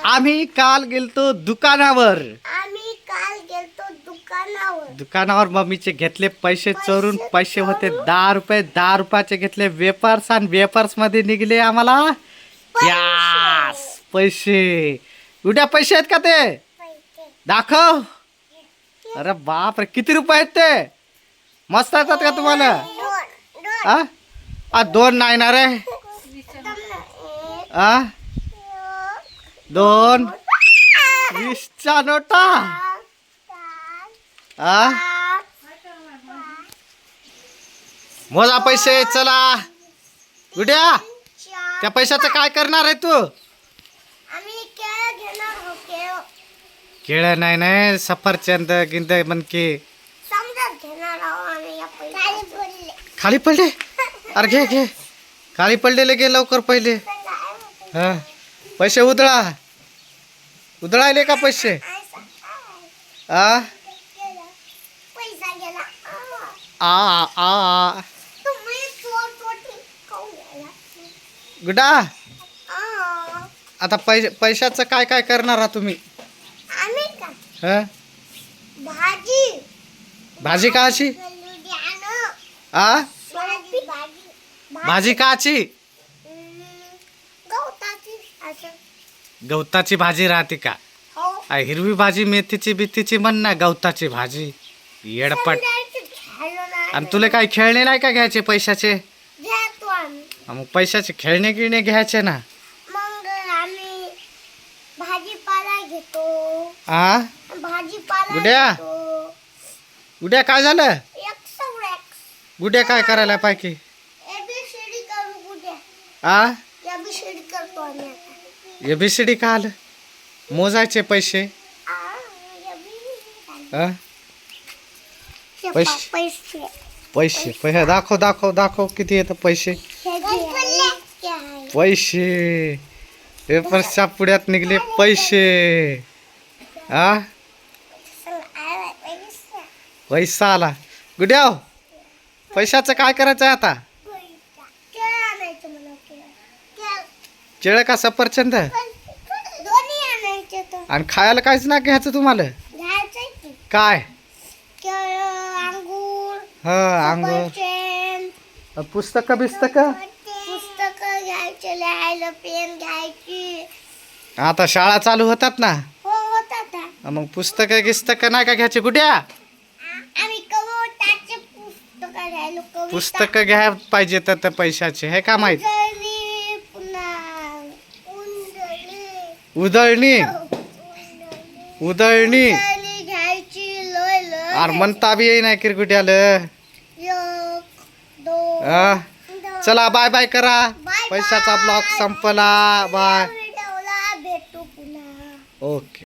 आम्ही काल गेलतो दुकानावर. दुकानावर मम्मीचे घेतले पैसे चोरून. पैसे होते 10 रुपये. 10 रुपयाचे घेतले वेपर्स आणि वेपर्स मध्ये निघले आम्हाला यस पैसे. उद्या पैसे आहेत का ते दाखव. अरे बाप रे किती रुपये आहेत ते. मस्त येतात का तुम्हाला. दोन नाही ना रे. 2 20च्या नोटा. मोजा पैसे चला. उद्या त्या पैशाचं काय करणार आहे तू. केळं नाही नाही सफरचंद गिंद मनके खाली पडले. अरे घे घे खाली पडलेले घे लवकर पहिले. पैसे उधळायले का पैसे. गुडा आता पैशाचं काय काय करणार आहात तुम्ही. भाजी काची. भाजी काची. गवताची भाजी राहते का. हिरवी भाजी मेथीची बिथीची म्हण ना. गवताची भाजी येडपट. आणि तुला काही खेळणे नाही का घ्यायचे पैशाचे. मग पैशाचे खेळणे गिळणे घ्यायचे ना. गुड्या काय झालं. गुड्या काय करायला पाहिजे. एबीसीडी का आलं. मोजायचे पैसे. पैसे पैसे दाखव दाखव दाखव किती येतं पैसे. पैसे पेपरच्या पुढ्यात निघले पैसे. पैसा आला. गुड्या पैशाचं काय करायचं आहे आता. केळं का सफरचंद. आणि खायला काहीच ना घ्यायचं तुम्हाला. काय अंगूर पुस्तक बिस्तक घ्यायला पेन घ्यायची. आता शाळा चालू होतात ना. मग पुस्तक गिस्तक नाही का घ्यायचे. गुड्या पुस्तक घ्याय पाहिजे तर पैशाचे हे का माहित. उधळणी उधळणी अरे म्हणता बी येई नाही किरकुट्याला. चला बाय बाय करा. पैशाचा ब्लॉग संपला. बाय. ओके.